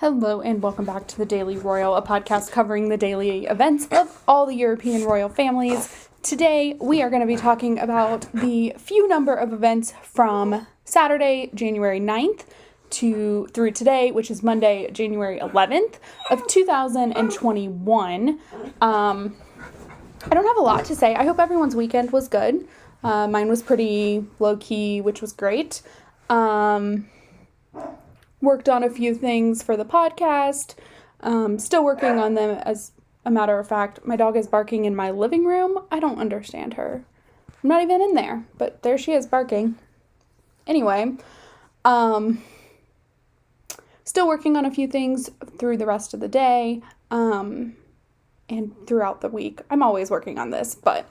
Hello and welcome back to the Daily Royal, a podcast covering the daily events of all the European royal families. Today, we are going to be talking about the few number of events from Saturday, January 9th through today, which is Monday, January 11th of 2021. I don't have a lot to say. I hope everyone's weekend was good. Mine was pretty low-key, which was great. Worked on a few things for the podcast. Still working on them. As a matter of fact, my dog is barking in my living room. I don't understand her. I'm not even in there, but there she is barking. Anyway, still working on a few things through the rest of the day, and throughout the week. I'm always working on this, but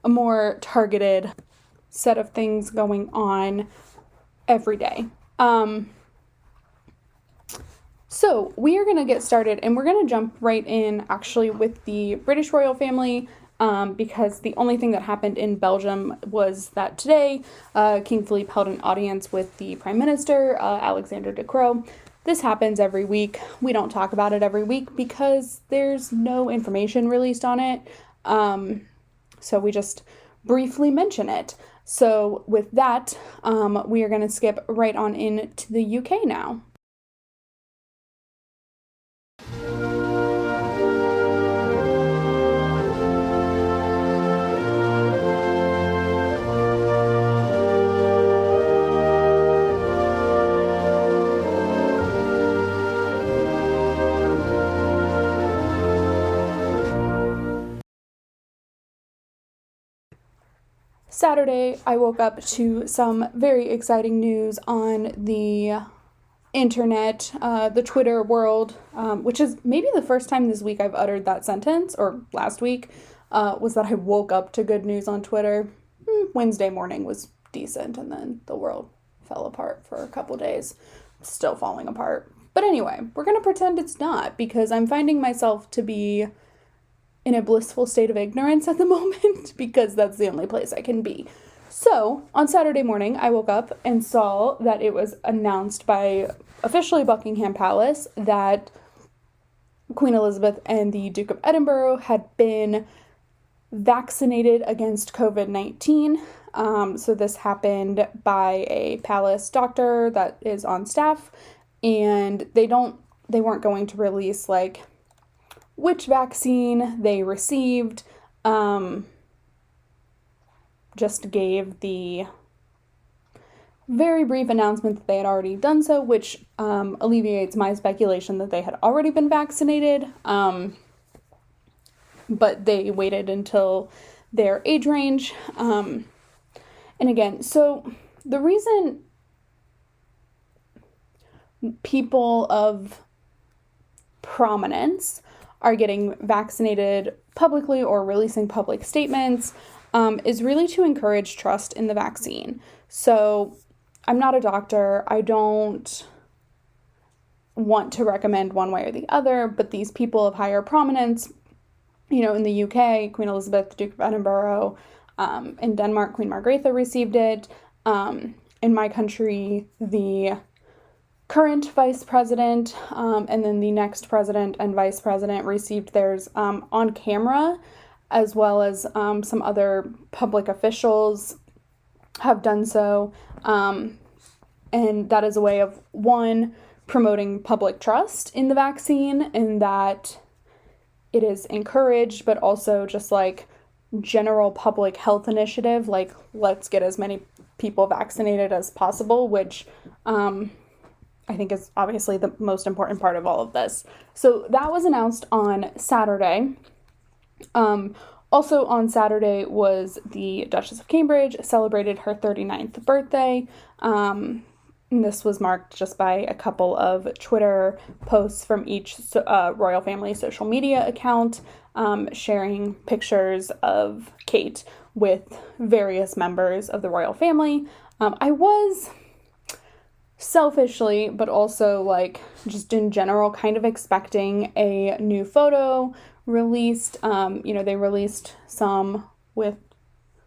a more targeted set of things going on every day. So we are going to get started, and we're going to jump right in actually with the British royal family, because the only thing that happened in Belgium was that today King Philippe held an audience with the Prime Minister, Alexander De Croo. This happens every week. We don't talk about it every week because there's no information released on it, so we just briefly mention it. So with that, we are going to skip right on into the UK now. Saturday, I woke up to some very exciting news on the internet, the Twitter world, which is maybe the first time this week I've uttered that sentence, or last week, was that I woke up to good news on Twitter. Wednesday morning was decent, and then the world fell apart for a couple days. Still falling apart. But anyway, we're going to pretend it's not, because I'm finding myself to be in a blissful state of ignorance at the moment, because that's the only place I can be. So, on Saturday morning, I woke up and saw that it was announced by officially Buckingham Palace that Queen Elizabeth and the Duke of Edinburgh had been vaccinated against COVID-19. So this happened by a palace doctor that is on staff, and they weren't going to release, which vaccine they received, just gave the very brief announcement that they had already done so, which alleviates my speculation that they had already been vaccinated, but they waited until their age range. And again, so the reason people of prominence are getting vaccinated publicly or releasing public statements is really to encourage trust in the vaccine. So I'm not a doctor. I don't want to recommend one way or the other, but these people of higher prominence, in the UK, Queen Elizabeth, the Duke of Edinburgh, in Denmark, Queen Margrethe received it. In my country, the current vice president, and then the next president and vice president received theirs on camera, as well as some other public officials have done so. And that is a way of, one, promoting public trust in the vaccine, and that it is encouraged, but also just general public health initiative, let's get as many people vaccinated as possible, which I think is obviously the most important part of all of this. So that was announced on Saturday. Also on Saturday was the Duchess of Cambridge celebrated her 39th birthday. And this was marked just by a couple of Twitter posts from each royal family social media account, sharing pictures of Kate with various members of the royal family. I was selfishly, but also just in general, kind of expecting a new photo released. They released some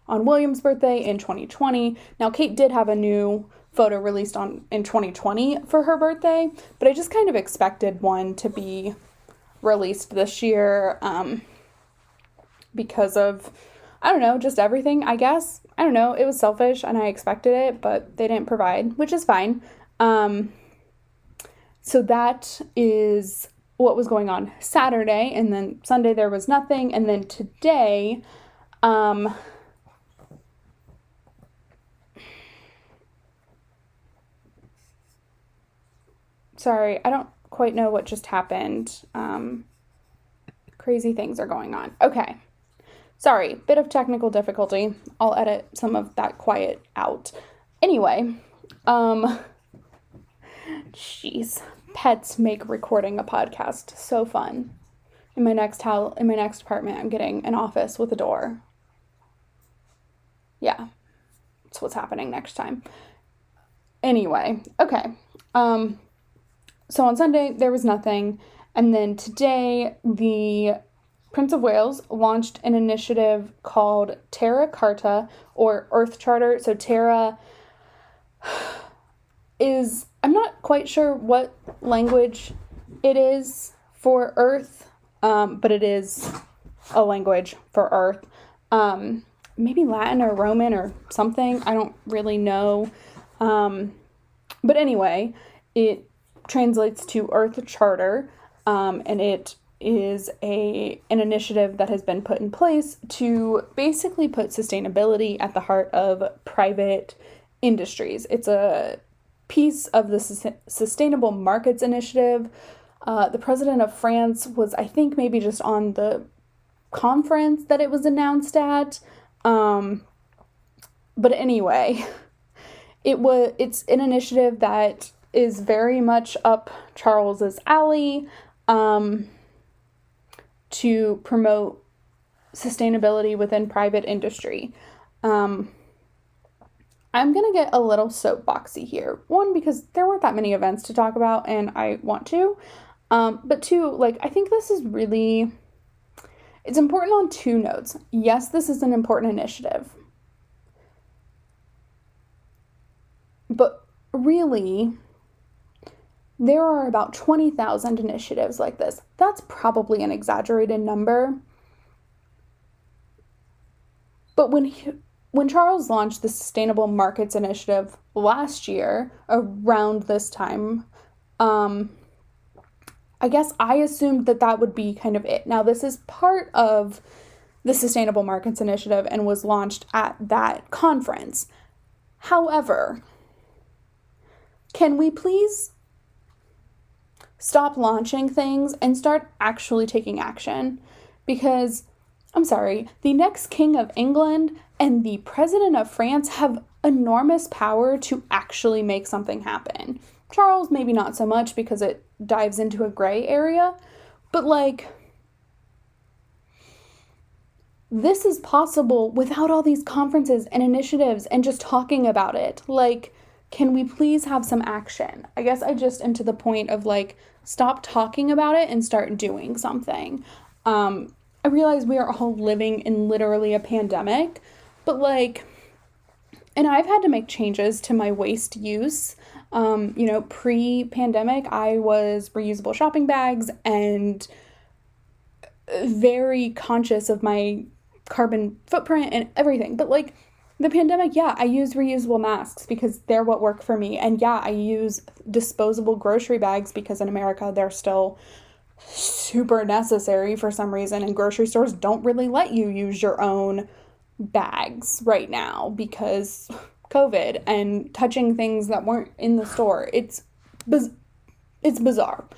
on William's birthday in 2020. Now, Kate did have a new photo released in 2020 for her birthday, but I just kind of expected one to be released this year because of, I don't know, just everything, I guess. I don't know, it was selfish and I expected it, but they didn't provide, which is fine. So that is what was going on Saturday, and then Sunday there was nothing, and then today, sorry, I don't quite know what just happened. Crazy things are going on. Okay. Sorry, bit of technical difficulty. I'll edit some of that quiet out. Anyway, jeez, pets make recording a podcast so fun. In my next apartment, I'm getting an office with a door. Yeah, that's what's happening next time. Anyway, okay. So on Sunday, there was nothing. And then today, the Prince of Wales launched an initiative called Terra Carta, or Earth Charter. So Terra is, I'm not quite sure what language it is for Earth, but it is a language for Earth. Maybe Latin or Roman or something. I don't really know. But anyway, it translates to Earth Charter, and it is an initiative that has been put in place to basically put sustainability at the heart of private industries. It's a piece of the Sustainable Markets Initiative. The president of France was, I think, maybe just on the conference that it was announced at. But anyway, it's an initiative that is very much up Charles's alley, to promote sustainability within private industry. I'm going to get a little soapboxy here. One, because there weren't that many events to talk about and I want to. But two, I think this is really, it's important on two notes. Yes, this is an important initiative. But really, there are about 20,000 initiatives like this. That's probably an exaggerated number. But when Charles launched the Sustainable Markets Initiative last year, around this time, I guess I assumed that would be kind of it. Now, this is part of the Sustainable Markets Initiative and was launched at that conference. However, can we please stop launching things and start actually taking action? Because, I'm sorry, the next King of England and the President of France have enormous power to actually make something happen. Charles, maybe not so much because it dives into a gray area, but this is possible without all these conferences and initiatives and just talking about it. Can we please have some action? I guess I just am to the point of stop talking about it and start doing something. I realize we are all living in literally a pandemic, but and I've had to make changes to my waste use. Pre-pandemic, I was reusable shopping bags and very conscious of my carbon footprint and everything. But the pandemic, yeah, I use reusable masks because they're what work for me. And yeah, I use disposable grocery bags because in America, they're still super necessary for some reason. And grocery stores don't really let you use your own bags right now because COVID and touching things that weren't in the store. It's bizarre.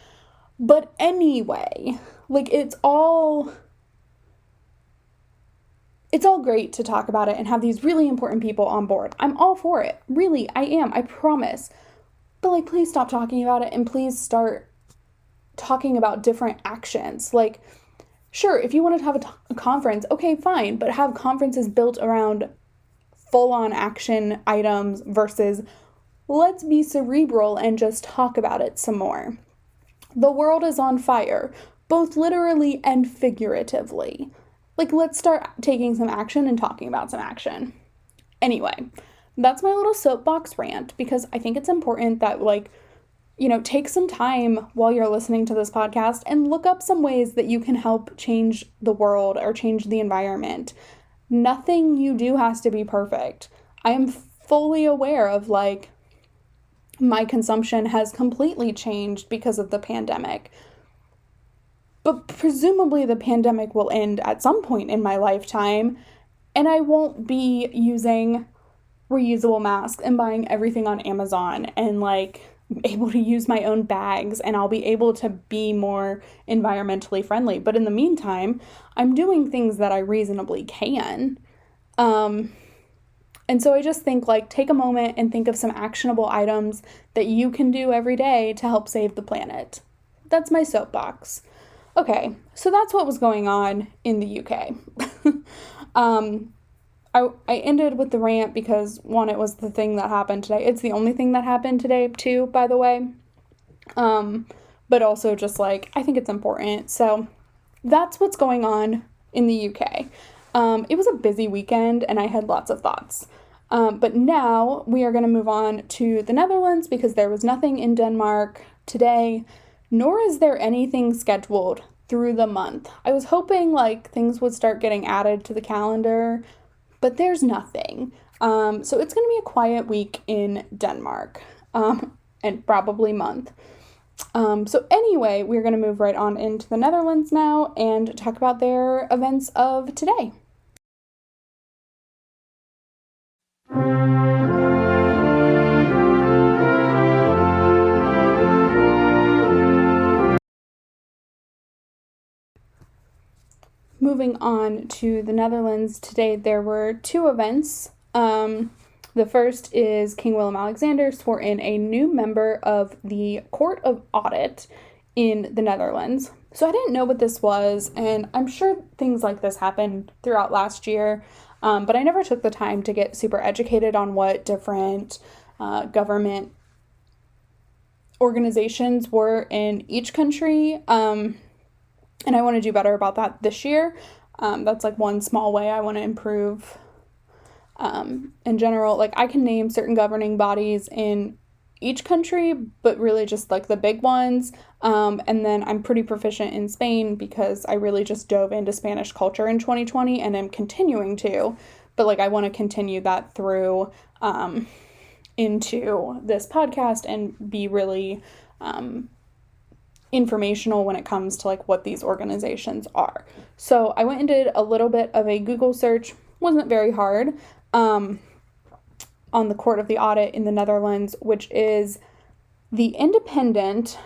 But anyway, it's all great to talk about it and have these really important people on board. I'm all for it. Really, I am. I promise. But please stop talking about it and please start talking about different actions. Sure, if you want to have a conference, okay, fine, but have conferences built around full-on action items versus let's be cerebral and just talk about it some more. The world is on fire, both literally and figuratively. Let's start taking some action and talking about some action. Anyway, that's my little soapbox rant, because I think it's important that, like, take some time while you're listening to this podcast and look up some ways that you can help change the world or change the environment. Nothing you do has to be perfect. I am fully aware of, like, my consumption has completely changed because of the pandemic. But presumably the pandemic will end at some point in my lifetime, and I won't be using reusable masks and buying everything on Amazon and, like, able to use my own bags, and I'll be able to be more environmentally friendly. But in the meantime, I'm doing things that I reasonably can. And so I just think, like, take a moment and think of some actionable items that you can do every day to help save the planet. That's my soapbox. Okay, so that's what was going on in the UK. I ended with the rant because, one, it was the thing that happened today. It's the only thing that happened today, too, by the way. But also just, like, I think it's important. So that's what's going on in the UK. It was a busy weekend, and I had lots of thoughts. But now we are going to move on to the Netherlands, because there was nothing in Denmark today, nor is there anything scheduled through the month. I was hoping, like, things would start getting added to the calendar, but there's nothing. So it's going to be a quiet week in Denmark, and probably month. So anyway, we're going to move right on into the Netherlands now and talk about their events of today. Moving on to the Netherlands today, there were two events. The first is King Willem-Alexander swore in a new member of the Court of Audit in the Netherlands. So I didn't know what this was, and I'm sure things like this happened throughout last year, but I never took the time to get super educated on what different government organizations were in each country. And I want to do better about that this year. That's, like, one small way I want to improve. In general, like, I can name certain governing bodies in each country, but really just, like, the big ones. And then I'm pretty proficient in Spain because I really just dove into Spanish culture in 2020 and am continuing to. But, like, I want to continue that through into this podcast and be really informational when it comes to, like, what these organizations are. So I went and did a little bit of a Google search. Wasn't very hard, on the Court of the Audit in the Netherlands, which is the independent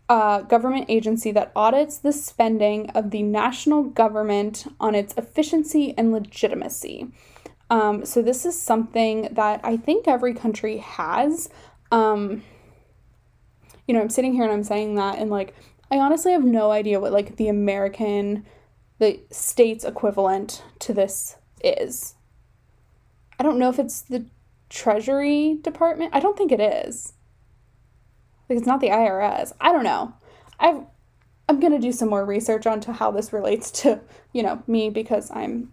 government agency that audits the spending of the national government on its efficiency and legitimacy. So this is something that I think every country has. I'm sitting here and I'm saying that, and, like, I honestly have no idea what, like, the state's equivalent to this is. I don't know if it's the Treasury Department. I don't think it is. Like, it's not the IRS. I don't know. I'm going to do some more research onto how this relates to, me, because I'm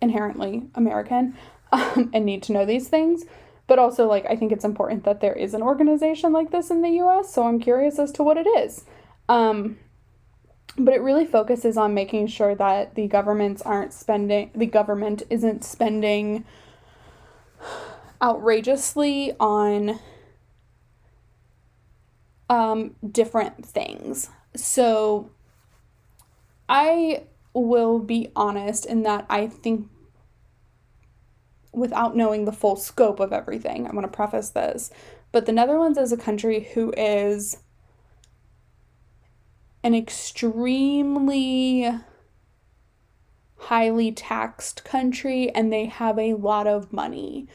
inherently American and need to know these things. But also, like, I think it's important that there is an organization like this in the U.S., so I'm curious as to what it is. But it really focuses on making sure that the government isn't spending outrageously on different things. So I will be honest in that I think, without knowing the full scope of everything, I want to preface this, but the Netherlands is a country who is an extremely highly taxed country, and they have a lot of money.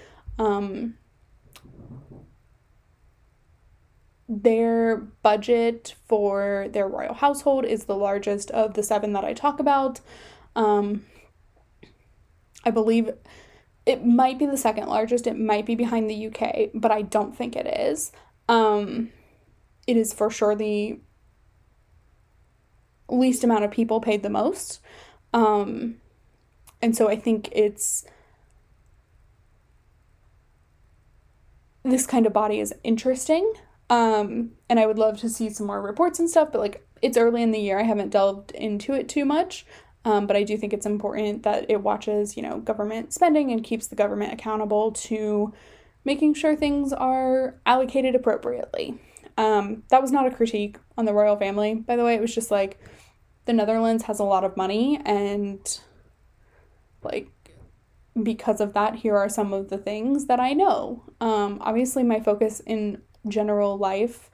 Their budget for their royal household is the largest of the 7 that I talk about. I believe it might be the second largest. It might be behind the UK, but I don't think it is. It is for sure the least amount of people paid the most. And so I think it's this kind of body is interesting. And I would love to see some more reports and stuff, but like it's early in the year. I haven't delved into it too much. But I do think it's important that it watches, government spending and keeps the government accountable to making sure things are allocated appropriately. That was not a critique on the royal family, by the way. It was just like the Netherlands has a lot of money, and like because of that, here are some of the things that I know. Obviously, my focus in general life,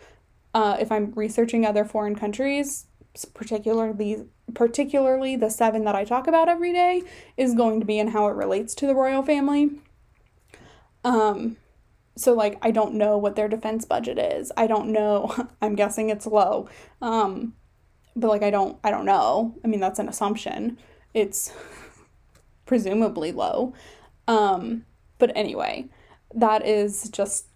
if I'm researching other foreign countries, particularly the 7 that I talk about every day, is going to be in how it relates to the royal family. So like I don't know what their defense budget is. I don't know. I'm guessing it's low. But like I don't know. I mean, that's an assumption. It's presumably low. But anyway, that is just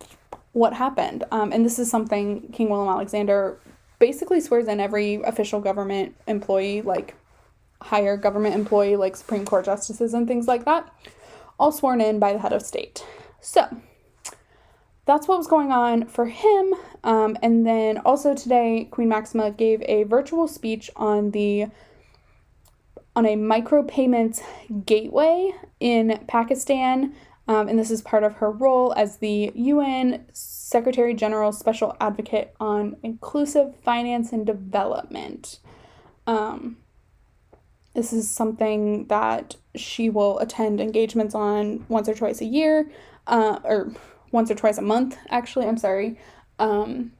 what happened. And this is something King Willem-Alexander basically swears in every official government employee, like higher government employee, like Supreme Court justices and things like that, all sworn in by the head of state. So that's what was going on for him. And then also today, Queen Maxima gave a virtual speech on a micropayments gateway in Pakistan. And this is part of her role as the UN Secretary General's Special Advocate on Inclusive Finance and Development. This is something that she will attend engagements on once or twice a year, or once or twice a month, actually, I'm sorry. And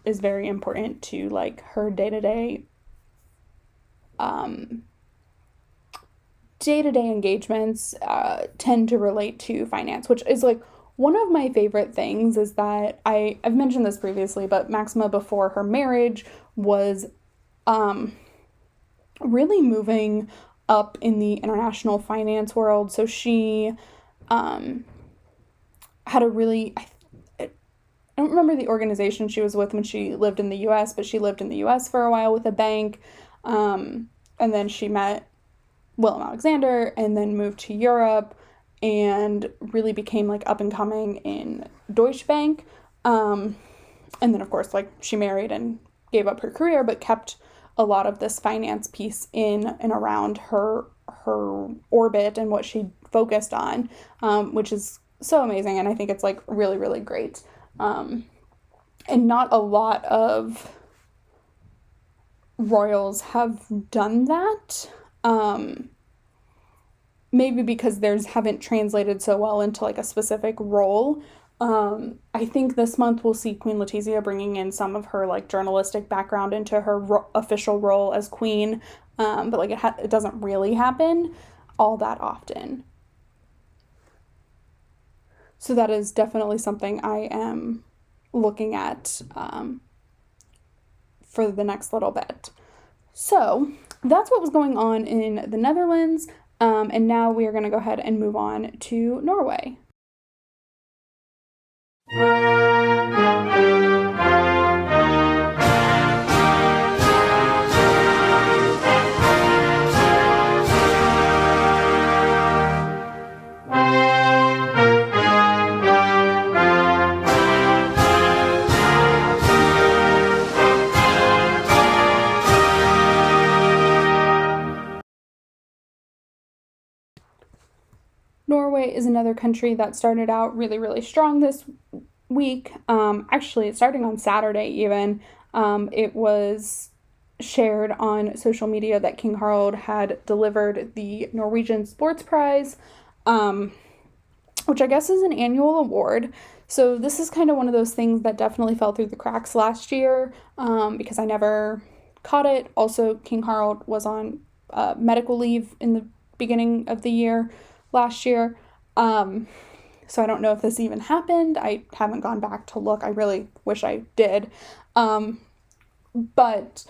is very important to like her day-to-day engagements tend to relate to finance, which is like one of my favorite things is that I've mentioned this previously, but Maxima before her marriage was really moving up in the international finance world. So she had a really, I don't remember the organization she was with when she lived in the US, but she lived in the US for a while with a bank. And then she met Willem-Alexander and then moved to Europe and really became like up and coming in Deutsche Bank. And then of course, like she married and gave up her career, but kept a lot of this finance piece in and around her orbit and what she focused on, which is so amazing. And I think it's like really, really great. And not a lot of royals have done that. Maybe because theirs haven't translated so well into like a specific role. I think this month we'll see Queen Letizia bringing in some of her like journalistic background into her official role as queen. But like it doesn't really happen all that often. So that is definitely something I am looking at for the next little bit. So that's what was going on in the Netherlands. And now we are going to go ahead and move on to Norway. Norway is another country that started out really, really strong this week. Actually, it's starting on Saturday even. It was shared on social media that King Harald had delivered the Norwegian Sports Prize, which I guess is an annual award. So this is kind of one of those things that definitely fell through the cracks last year because I never caught it. Also, King Harald was on medical leave in the beginning of the year last year. So I don't know if this even happened. I haven't gone back to look. I really wish I did. But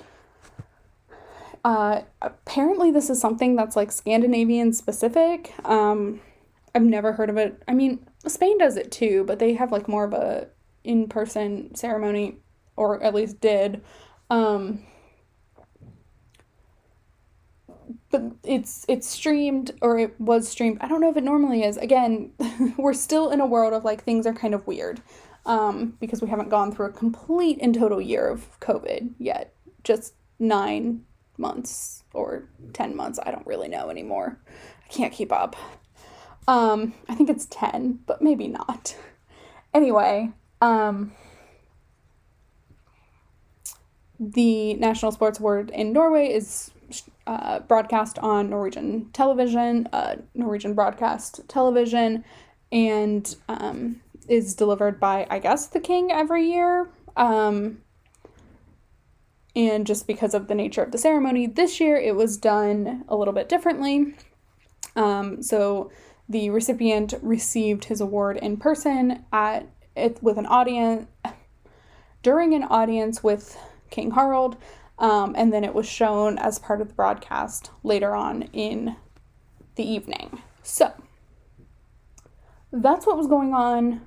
apparently this is something that's like Scandinavian specific. I've never heard of it. I mean, Spain does it too, but they have like more of a in-person ceremony, or at least did. but it's streamed, or it was streamed. I don't know if it normally is. Again, we're still in a world of like things are kind of weird, because we haven't gone through a complete and total year of COVID yet. Just 9 months or 10 months. I don't really know anymore. I can't keep up. I think it's 10, but maybe not. Anyway, the National Sports Award in Norway is broadcast on Norwegian television, Norwegian broadcast television, and is delivered by, I guess, the king every year. And just because of the nature of the ceremony, this year it was done a little bit differently. So the recipient received his award in person with an audience, during an audience with King Harald, and then it was shown as part of the broadcast later on in the evening. So that's what was going on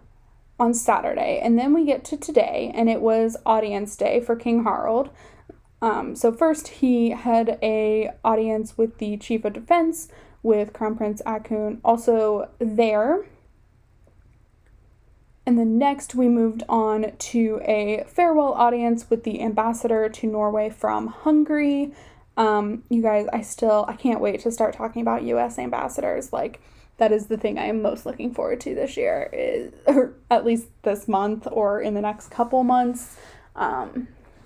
Saturday, and then we get to today, and it was audience day for King Harald. So first he had a audience with the Chief of Defense, with Crown Prince Haakon also there. And then next we moved on to a farewell audience with the ambassador to Norway from Hungary. You guys, I can't wait to start talking about U.S. ambassadors. Like, that is the thing I am most looking forward to this year, or at least this month or in the next couple months,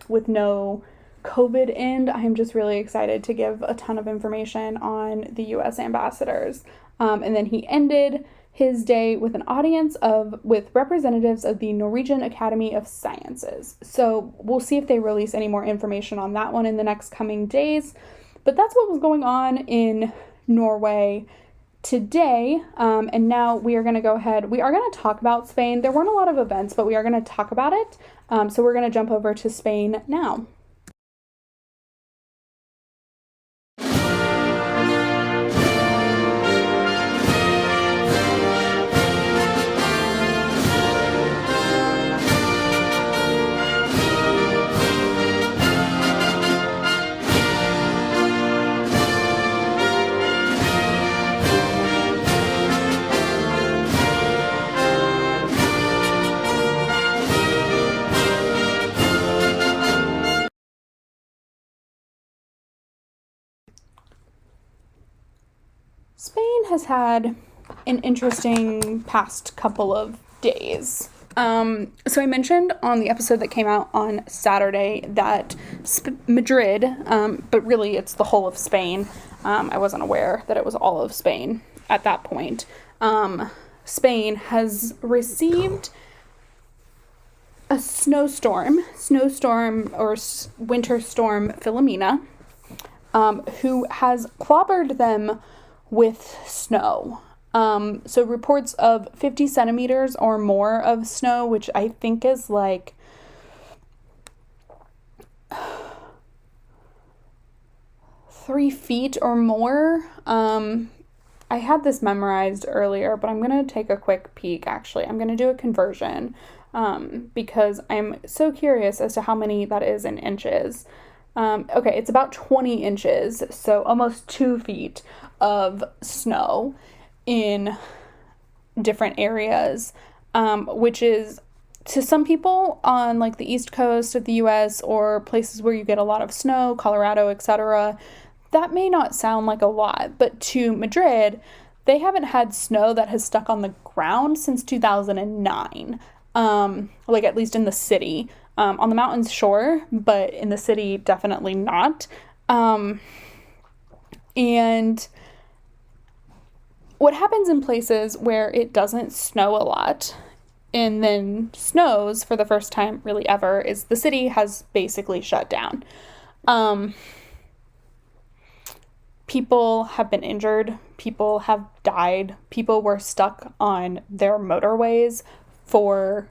with no COVID end. I'm just really excited to give a ton of information on the U.S. ambassadors. And then he ended his day with an audience with representatives of the Norwegian Academy of Sciences. So we'll see if they release any more information on that one in the next coming days. But that's what was going on in Norway today. And now we are going to go ahead. We are going to talk about Spain. There weren't a lot of events, but we are going to talk about it. So we're going to jump over to Spain now. Spain has had an interesting past couple of days. So I mentioned on the episode that came out on Saturday that Madrid, but really it's the whole of Spain. I wasn't aware that it was all of Spain at that point. Spain has received a snowstorm or winter storm Philomena, who has clobbered them with snow. So reports of 50 centimeters or more of snow, which I think is like 3 feet or more. I had this memorized earlier, but I'm going to take a quick peek, actually. I'm going to do a conversion, because I'm so curious as to how many that is in inches. Okay, it's about 20 inches, so almost 2 feet of snow in different areas, which is, to some people on like the East Coast of the US or places where you get a lot of snow, Colorado, etc., that may not sound like a lot, but to Madrid, they haven't had snow that has stuck on the ground since 2009, like at least in the city. On the mountains, sure, but in the city, definitely not. And what happens in places where it doesn't snow a lot and then snows for the first time really ever is the city has basically shut down. People have been injured. People have died. People were stuck on their motorways for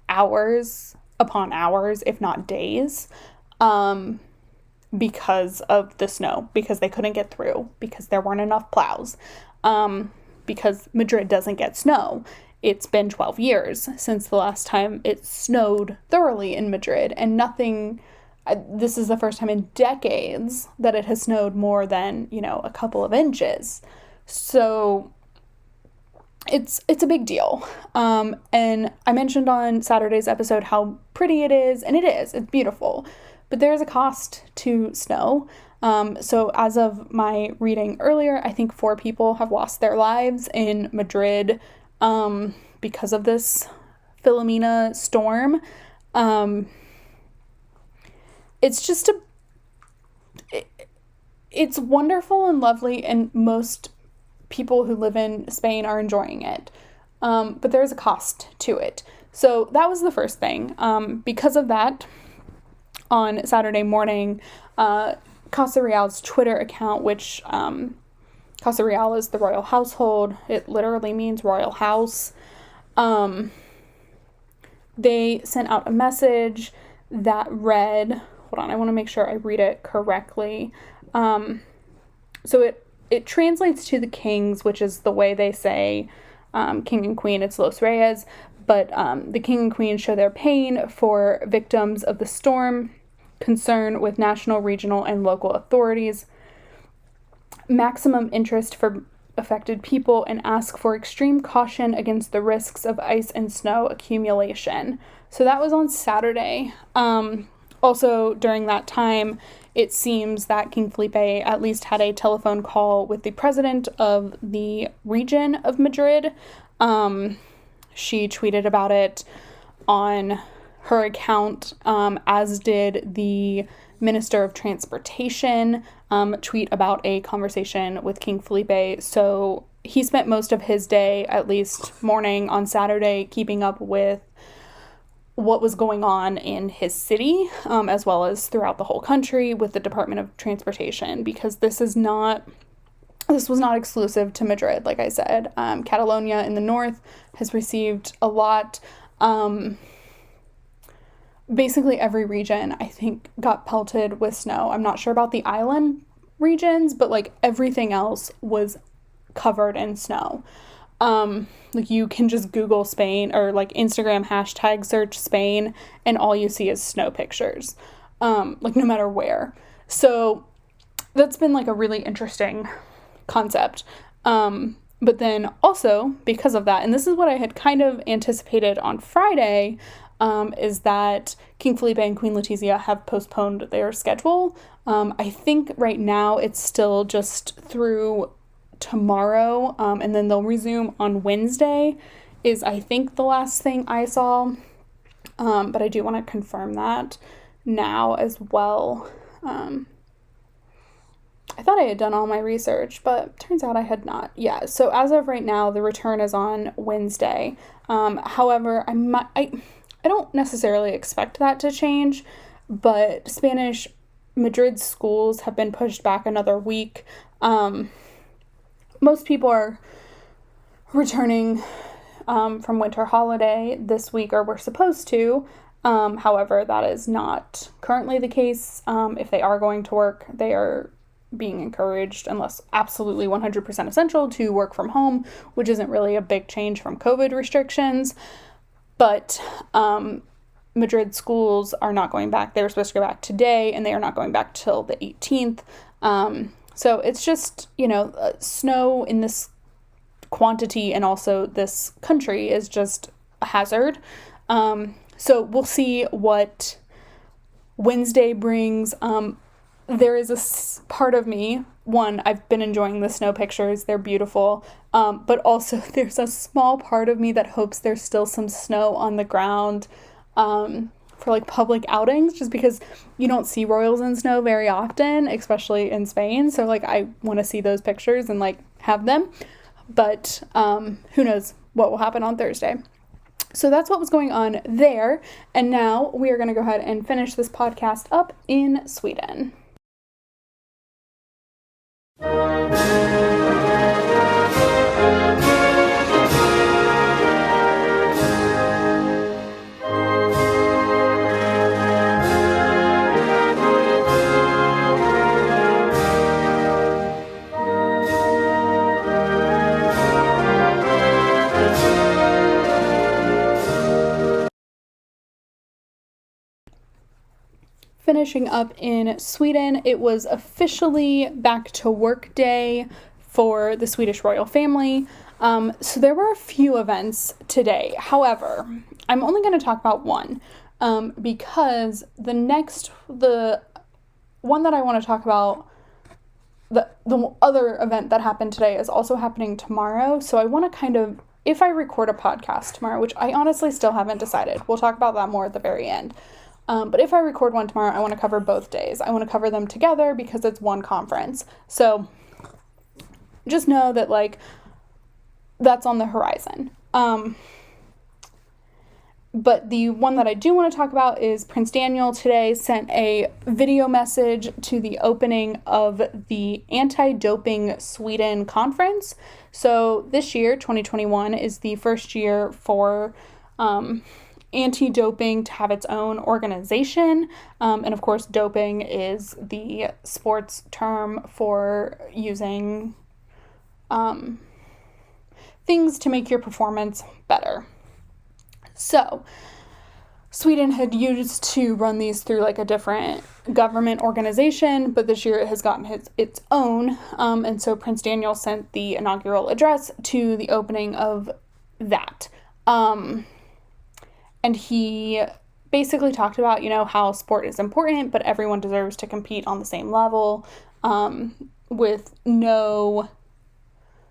hours upon hours, if not days, because of the snow, because they couldn't get through, because there weren't enough plows, because Madrid doesn't get snow. It's been 12 years since the last time it snowed thoroughly in Madrid, and nothing this is the first time in decades that it has snowed more than, a couple of inches. So it's a big deal. And I mentioned on Saturday's episode how pretty it is, and it's beautiful, but there is a cost to snow. So as of my reading earlier, I think 4 people have lost their lives in Madrid because of this Filomena storm. It's just it's wonderful and lovely, and most people who live in Spain are enjoying it. But there's a cost to it. So that was the first thing. Because of that, on Saturday morning, Casa Real's Twitter account, which Casa Real is the royal household. It literally means royal house. They sent out a message that read, hold on, I want to make sure I read it correctly. So it translates to the kings, which is the way they say king and queen. It's Los Reyes, but the king and queen show their pain for victims of the storm, concern with national, regional, and local authorities, maximum interest for affected people, and ask for extreme caution against the risks of ice and snow accumulation. So that was on Saturday. Also, during that time, it seems that King Felipe at least had a telephone call with the president of the region of Madrid. She tweeted about it on her account, as did the Minister of Transportation tweet about a conversation with King Felipe. So he spent most of his day, at least morning on Saturday, keeping up with what was going on in his city, as well as throughout the whole country with the Department of Transportation, because this was not exclusive to Madrid. Like I said, Catalonia in the north has received a lot. Basically every region, I think, got pelted with snow. I'm not sure about the island regions, but like everything else was covered in snow. Like you can just Google Spain or like Instagram hashtag search Spain, and all you see is snow pictures, like no matter where. So that's been like a really interesting concept. But then also because of that, and this is what I had kind of anticipated on Friday, is that King Felipe and Queen Letizia have postponed their schedule. I think right now it's still just through tomorrow, and then they'll resume on Wednesday is, I think, the last thing I saw. But I do want to confirm that now as well. I thought I had done all my research, but turns out I had not. Yeah, so as of right now, the return is on Wednesday. However, I don't necessarily expect that to change, but Madrid schools have been pushed back another week. Most people are returning from winter holiday this week, or were supposed to. However, that is not currently the case. If they are going to work, they are being encouraged, unless absolutely 100% essential, to work from home, which isn't really a big change from COVID restrictions. But Madrid schools are not going back. They were supposed to go back today, and they are not going back till the 18th. So it's just, snow in this quantity and also this country is just a hazard. So we'll see what Wednesday brings. There is a part of me, one, I've been enjoying the snow pictures. They're beautiful. But also there's a small part of me that hopes there's still some snow on the ground for like public outings, just because you don't see royals in snow very often, especially in Spain. So like I want to see those pictures and like have them. But who knows what will happen on Thursday. So that's what was going on there. And now we are going to go ahead and finish this podcast up in Sweden. finishing up in Sweden. It was officially back to work day for the Swedish royal family. So there were a few events today. However, I'm only going to talk about one because the one that I want to talk about, the other event that happened today is also happening tomorrow. So I want to if I record a podcast tomorrow, which I honestly still haven't decided, we'll talk about that more at the very end. But if I record one tomorrow, I want to cover both days. I want to cover them together because it's one conference. So just know that, like, that's on the horizon. But the one that I do want to talk about is Prince Daniel today sent a video message to the opening of the Anti-Doping Sweden conference. So this year, 2021, is the first year for anti-doping to have its own organization. And of course, doping is the sports term for using things to make your performance better. So Sweden had used to run these through like a different government organization, but this year it has gotten its own. And so Prince Daniel sent the inaugural address to the opening of that. And he basically talked about, how sport is important, but everyone deserves to compete on the same level, with no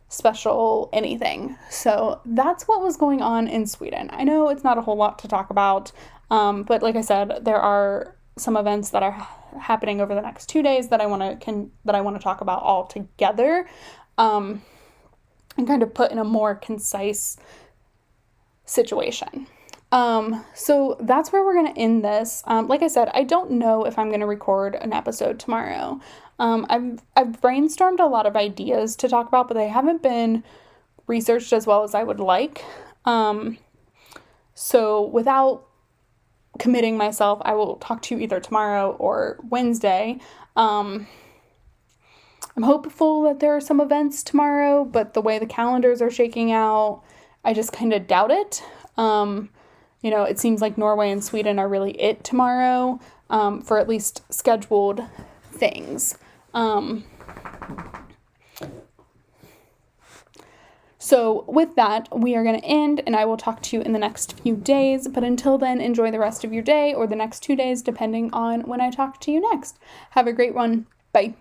special anything. So that's what was going on in Sweden. I know it's not a whole lot to talk about, but like I said, there are some events that are happening over the next 2 days that I want to talk about all together, and kind of put in a more concise situation. So that's where we're going to end this. Like I said, I don't know if I'm going to record an episode tomorrow. I've brainstormed a lot of ideas to talk about, but they haven't been researched as well as I would like. So without committing myself, I will talk to you either tomorrow or Wednesday. I'm hopeful that there are some events tomorrow, but the way the calendars are shaking out, I just kind of doubt it. It seems like Norway and Sweden are really it tomorrow, for at least scheduled things. So with that, we are going to end, and I will talk to you in the next few days. But until then, enjoy the rest of your day or the next 2 days, depending on when I talk to you next. Have a great one. Bye.